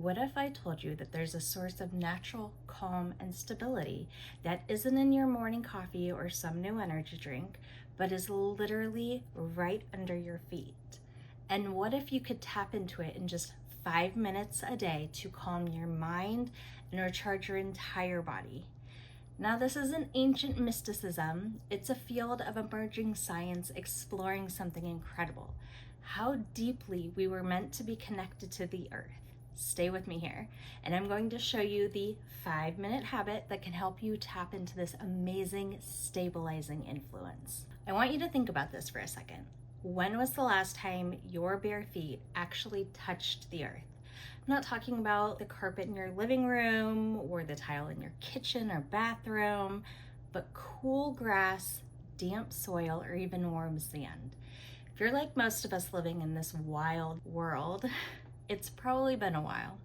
What if I told you that there's a source of natural calm and stability that isn't in your morning coffee or some new energy drink, but is literally right under your feet? And what if you could tap into it in just 5 minutes a day to calm your mind and recharge your entire body? Now, this isn't ancient mysticism. It's a field of emerging science exploring something incredible: how deeply we were meant to be connected to the earth. Stay with me here, and I'm going to show you the 5-minute habit that can help you tap into this amazing stabilizing influence. I want you to think about this for a second. When was the last time your bare feet actually touched the earth? I'm not talking about the carpet in your living room or the tile in your kitchen or bathroom, but cool grass, damp soil, or even warm sand. If you're like most of us living in this wild world, it's probably been a while,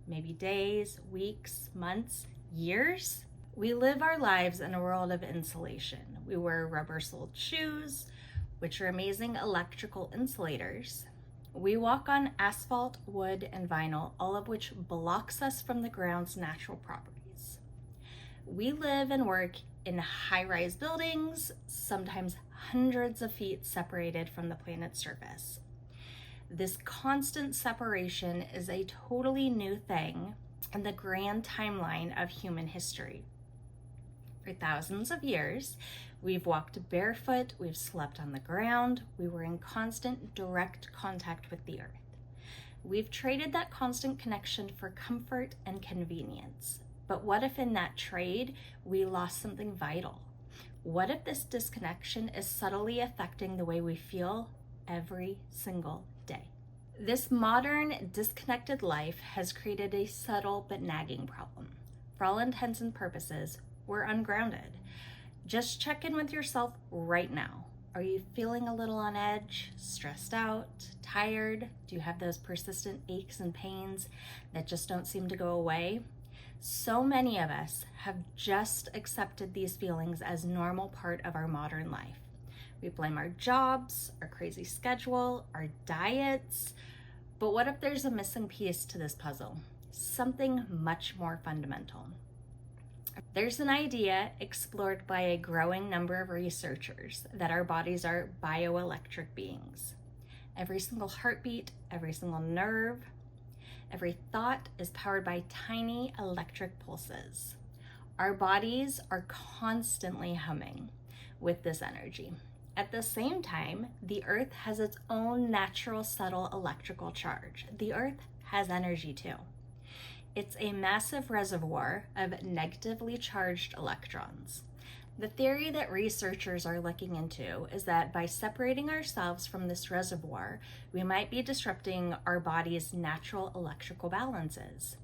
maybe days, weeks, months, years. We live our lives in a world of insulation. We wear rubber-soled shoes, which are amazing electrical insulators. We walk on asphalt, wood, and vinyl, all of which blocks us from the ground's natural properties. We live and work in high-rise buildings, sometimes hundreds of feet separated from the planet's surface. This constant separation is a totally new thing in the grand timeline of human history. For thousands of years, we've walked barefoot, we've slept on the ground, we were in constant direct contact with the earth. We've traded that constant connection for comfort and convenience. But what if in that trade, we lost something vital? What if this disconnection is subtly affecting the way we feel every single day? This modern, disconnected life has created a subtle but nagging problem. For all intents and purposes, we're ungrounded. Just check in with yourself right now. Are you feeling a little on edge, stressed out, tired? Do you have those persistent aches and pains that just don't seem to go away? So many of us have just accepted these feelings as normal part of our modern life. We blame our jobs, our crazy schedule, our diets. But what if there's a missing piece to this puzzle? Something much more fundamental. There's an idea explored by a growing number of researchers that our bodies are bioelectric beings. Every single heartbeat, every single nerve, every thought is powered by tiny electric pulses. Our bodies are constantly humming with this energy. At the same time, the earth has its own natural subtle electrical charge. The earth has energy too. It's a massive reservoir of negatively charged electrons. The theory that researchers are looking into is that by separating ourselves from this reservoir, we might be disrupting our body's natural electrical balances.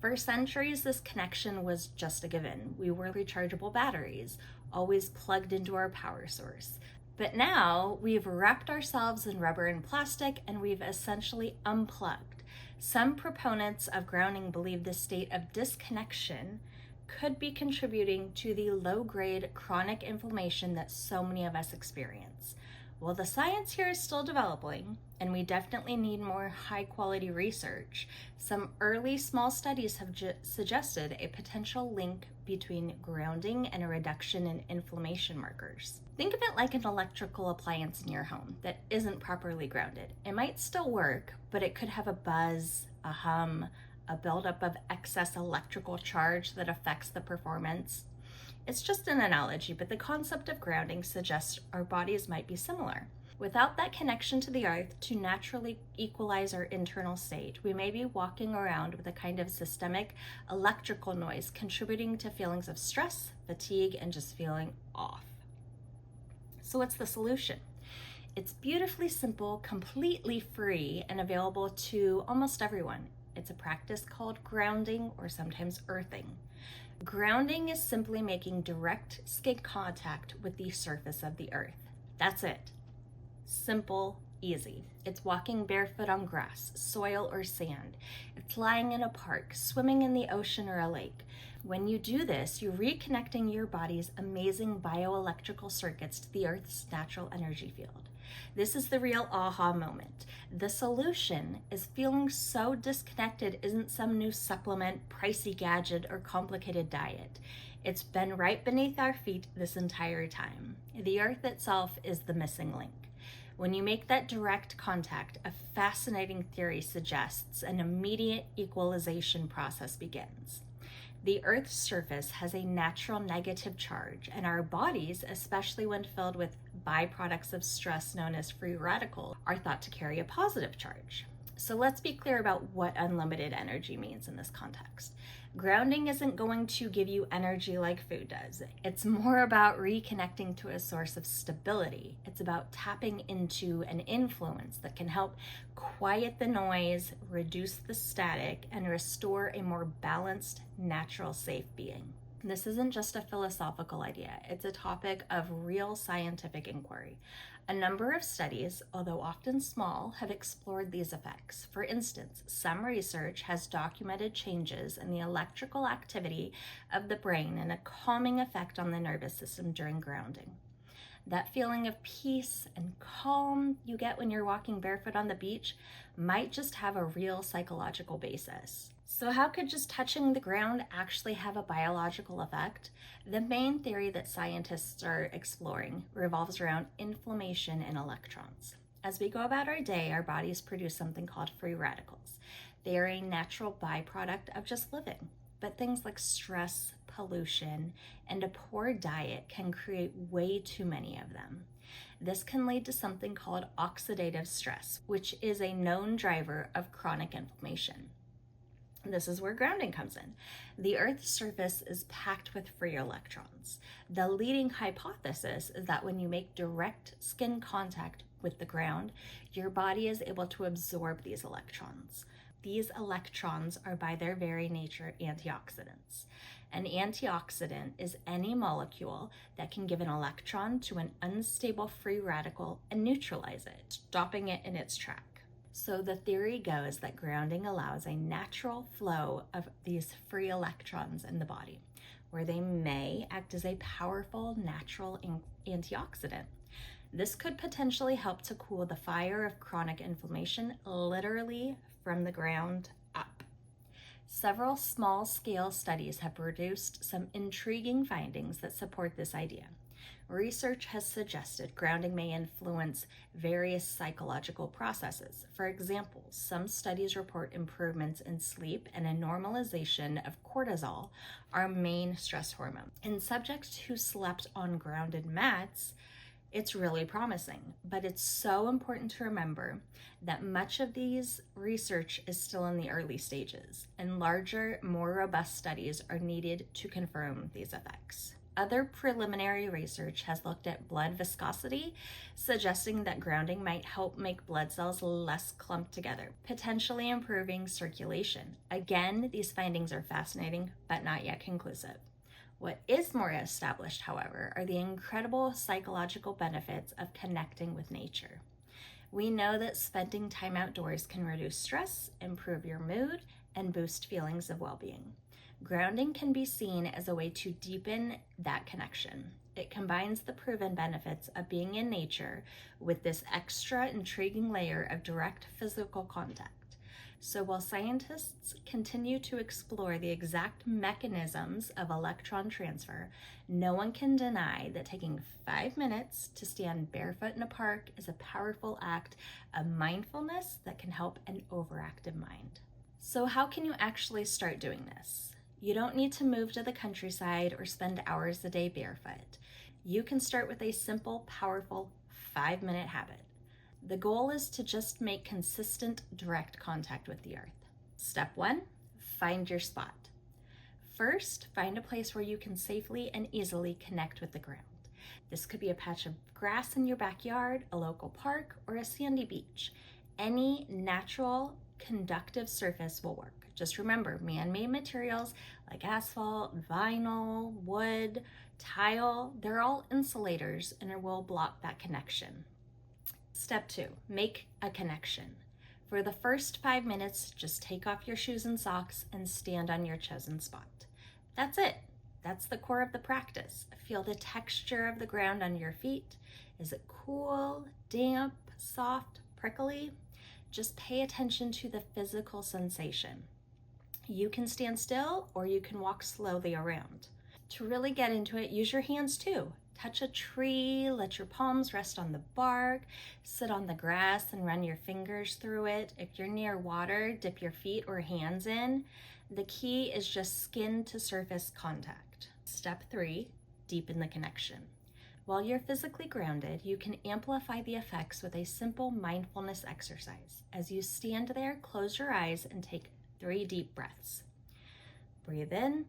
For centuries, this connection was just a given. We were rechargeable batteries, always plugged into our power source. But now we've wrapped ourselves in rubber and plastic, and we've essentially unplugged. Some proponents of grounding believe this state of disconnection could be contributing to the low-grade chronic inflammation that so many of us experience. Well, the science here is still developing, and we definitely need more high-quality research. Some early small studies have suggested a potential link between grounding and a reduction in inflammation markers. Think of it like an electrical appliance in your home that isn't properly grounded. It might still work, but it could have a buzz, a hum, a buildup of excess electrical charge that affects the performance. It's just an analogy, but the concept of grounding suggests our bodies might be similar. Without that connection to the earth to naturally equalize our internal state, we may be walking around with a kind of systemic electrical noise contributing to feelings of stress, fatigue, and just feeling off. So what's the solution? It's beautifully simple, completely free, and available to almost everyone. It's a practice called grounding, or sometimes earthing. Grounding is simply making direct skin contact with the surface of the earth. That's it. Simple, easy. It's walking barefoot on grass, soil, or sand. It's lying in a park, swimming in the ocean or a lake. When you do this, you're reconnecting your body's amazing bioelectrical circuits to the earth's natural energy field. This is the real aha moment. The solution is feeling so disconnected isn't some new supplement, pricey gadget, or complicated diet. It's been right beneath our feet this entire time. The earth itself is the missing link. When you make that direct contact, a fascinating theory suggests an immediate equalization process begins. The Earth's surface has a natural negative charge, and our bodies, especially when filled with byproducts of stress known as free radicals, are thought to carry a positive charge. So let's be clear about what unlimited energy means in this context. Grounding isn't going to give you energy like food does. It's more about reconnecting to a source of stability. It's about tapping into an influence that can help quiet the noise, reduce the static, and restore a more balanced, natural, safe being. This isn't just a philosophical idea. It's a topic of real scientific inquiry. A number of studies, although often small, have explored these effects. For instance, some research has documented changes in the electrical activity of the brain and a calming effect on the nervous system during grounding. That feeling of peace and calm you get when you're walking barefoot on the beach might just have a real psychological basis. So how could just touching the ground actually have a biological effect? The main theory that scientists are exploring revolves around inflammation in electrons. As we go about our day, our bodies produce something called free radicals. They are a natural byproduct of just living. But things like stress, pollution, and a poor diet can create way too many of them. This can lead to something called oxidative stress, which is a known driver of chronic inflammation. This is where grounding comes in. The Earth's surface is packed with free electrons. The leading hypothesis is that when you make direct skin contact with the ground, your body is able to absorb these electrons. These electrons are by their very nature antioxidants. An antioxidant is any molecule that can give an electron to an unstable free radical and neutralize it, stopping it in its track. So the theory goes that grounding allows a natural flow of these free electrons in the body, where they may act as a powerful natural antioxidant. This could potentially help to cool the fire of chronic inflammation literally from the ground up. Several small-scale studies have produced some intriguing findings that support this idea. Research has suggested grounding may influence various psychological processes. For example, some studies report improvements in sleep and a normalization of cortisol, our main stress hormone. In subjects who slept on grounded mats, it's really promising, but it's so important to remember that much of these research is still in the early stages, and larger, more robust studies are needed to confirm these effects. Other preliminary research has looked at blood viscosity, suggesting that grounding might help make blood cells less clumped together, potentially improving circulation. Again, these findings are fascinating, but not yet conclusive. What is more established, however, are the incredible psychological benefits of connecting with nature. We know that spending time outdoors can reduce stress, improve your mood, and boost feelings of well-being. Grounding can be seen as a way to deepen that connection. It combines the proven benefits of being in nature with this extra intriguing layer of direct physical contact. So while scientists continue to explore the exact mechanisms of electron transfer, no one can deny that taking 5 minutes to stand barefoot in a park is a powerful act of mindfulness that can help an overactive mind. So how can you actually start doing this? You don't need to move to the countryside or spend hours a day barefoot. You can start with a simple, powerful 5-minute habit. The goal is to just make consistent, direct contact with the earth. Step 1, find your spot. First, find a place where you can safely and easily connect with the ground. This could be a patch of grass in your backyard, a local park, or a sandy beach. Any natural, conductive surface will work. Just remember, man-made materials like asphalt, vinyl, wood, tile, they're all insulators and it will block that connection. Step 2, make a connection. For the first 5 minutes, just take off your shoes and socks and stand on your chosen spot. That's it. That's the core of the practice. Feel the texture of the ground under your feet. Is it cool, damp, soft, prickly? Just pay attention to the physical sensation. You can stand still or you can walk slowly around. To really get into it, use your hands too. Touch a tree, let your palms rest on the bark, sit on the grass and run your fingers through it. If you're near water, dip your feet or hands in. The key is just skin to surface contact. Step 3, deepen the connection. While you're physically grounded, you can amplify the effects with a simple mindfulness exercise. As you stand there, close your eyes and take 3 deep breaths. Breathe in.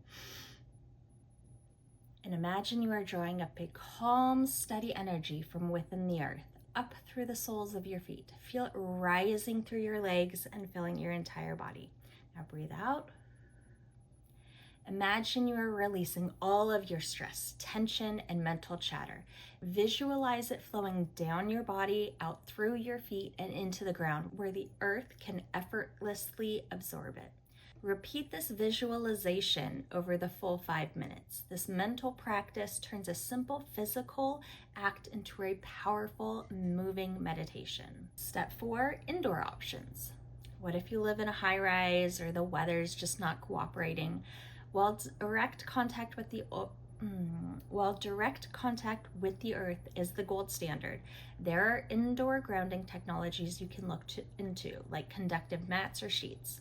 And imagine you are drawing up a calm, steady energy from within the earth, up through the soles of your feet. Feel it rising through your legs and filling your entire body. Now breathe out. Imagine you are releasing all of your stress, tension, and mental chatter. Visualize it flowing down your body, out through your feet, and into the ground where the earth can effortlessly absorb it. Repeat this visualization over the full 5 minutes. This mental practice turns a simple physical act into a powerful, moving meditation. Step 4, indoor options. What if you live in a high-rise or the weather's just not cooperating? While direct contact with the earth is the gold standard, there are indoor grounding technologies you can look into, like conductive mats or sheets.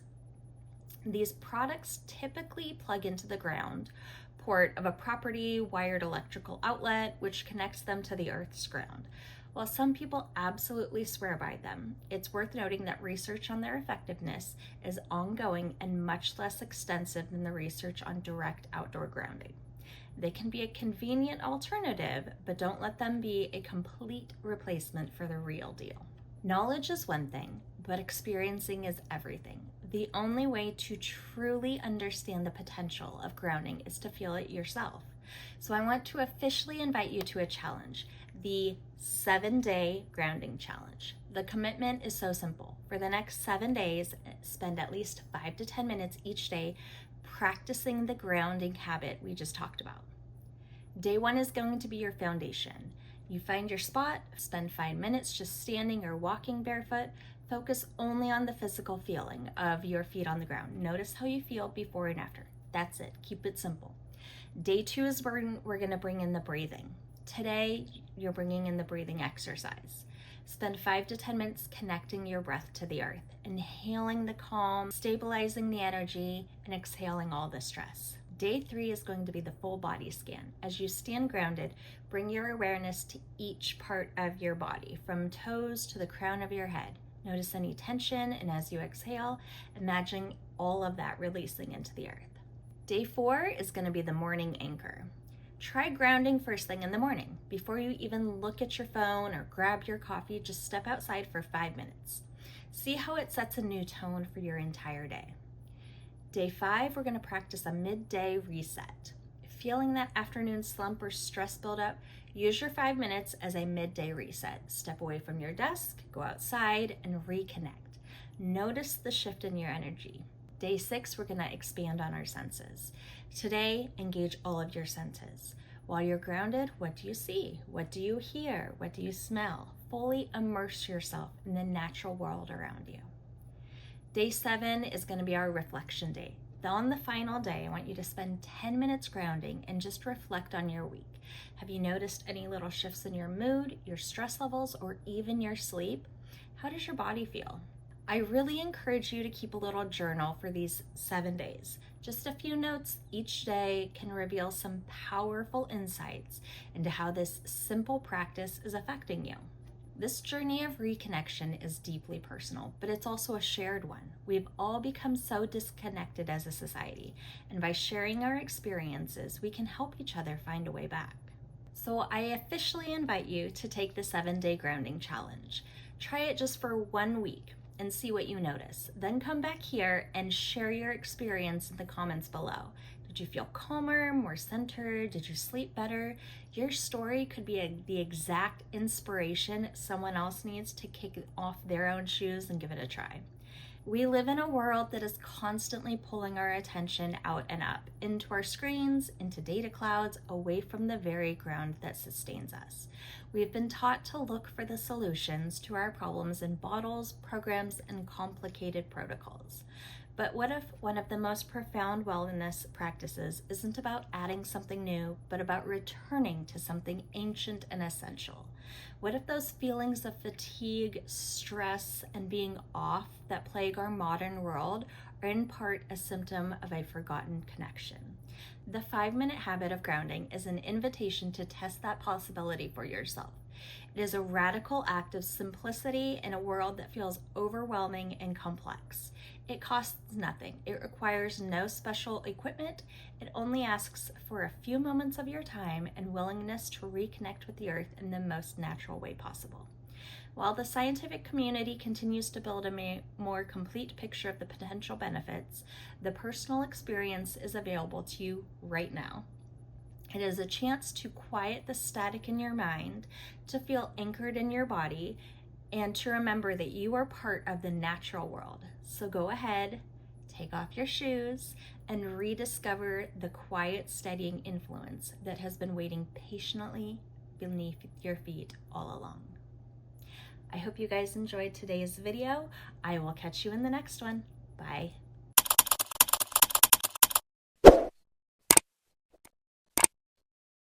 These products typically plug into the ground port of a property wired electrical outlet, which connects them to the Earth's ground. While some people absolutely swear by them, it's worth noting that research on their effectiveness is ongoing and much less extensive than the research on direct outdoor grounding. They can be a convenient alternative, but don't let them be a complete replacement for the real deal. Knowledge is one thing, but experiencing is everything. The only way to truly understand the potential of grounding is to feel it yourself. So I want to officially invite you to a challenge, the 7-day grounding challenge. The commitment is so simple. For the next 7 days, spend at least 5 to 10 minutes each day practicing the grounding habit we just talked about. Day 1 is going to be your foundation. You find your spot, spend 5 minutes just standing or walking barefoot. Focus only on the physical feeling of your feet on the ground. Notice how you feel before and after. That's it. Keep it simple. Day 2 is where we're going to bring in the breathing. Today, you're bringing in the breathing exercise. Spend 5 to 10 minutes connecting your breath to the earth, inhaling the calm, stabilizing the energy, and exhaling all the stress. Day 3 is going to be the full body scan. As you stand grounded, bring your awareness to each part of your body, from toes to the crown of your head. Notice any tension, and as you exhale, imagine all of that releasing into the earth. Day 4 is going to be the morning anchor. Try grounding first thing in the morning. Before you even look at your phone or grab your coffee, just step outside for 5 minutes. See how it sets a new tone for your entire day. Day 5, we're going to practice a midday reset. Feeling that afternoon slump or stress buildup, use your 5 minutes as a midday reset. Step away from your desk, go outside, and reconnect. Notice the shift in your energy. Day 6, we're going to expand on our senses. Today, engage all of your senses. While you're grounded, what do you see? What do you hear? What do you smell? Fully immerse yourself in the natural world around you. Day 7 is going to be our reflection day. On the final day, I want you to spend 10 minutes grounding and just reflect on your week. Have you noticed any little shifts in your mood, your stress levels, or even your sleep? How does your body feel? I really encourage you to keep a little journal for these 7 days. Just a few notes each day can reveal some powerful insights into how this simple practice is affecting you. This journey of reconnection is deeply personal, but it's also a shared one. We've all become so disconnected as a society, and by sharing our experiences, we can help each other find a way back. So I officially invite you to take the 7-day grounding challenge. Try it just for 1 week and see what you notice. Then come back here and share your experience in the comments below. Did you feel calmer, more centered? Did you sleep better? Your story could be the exact inspiration someone else needs to kick off their own shoes and give it a try. We live in a world that is constantly pulling our attention out and up, into our screens, into data clouds, away from the very ground that sustains us. We've been taught to look for the solutions to our problems in bottles, programs, and complicated protocols. But what if one of the most profound wellness practices isn't about adding something new, but about returning to something ancient and essential? What if those feelings of fatigue, stress, and being off that plague our modern world are in part a symptom of a forgotten connection? The 5-minute habit of grounding is an invitation to test that possibility for yourself. It is a radical act of simplicity in a world that feels overwhelming and complex. It costs nothing. It requires no special equipment. It only asks for a few moments of your time and willingness to reconnect with the earth in the most natural way possible. While the scientific community continues to build a more complete picture of the potential benefits, the personal experience is available to you right now. It is a chance to quiet the static in your mind, to feel anchored in your body, and to remember that you are part of the natural world. So go ahead, take off your shoes, and rediscover the quiet, steadying influence that has been waiting patiently beneath your feet all along. I hope you guys enjoyed today's video. I will catch you in the next one. Bye.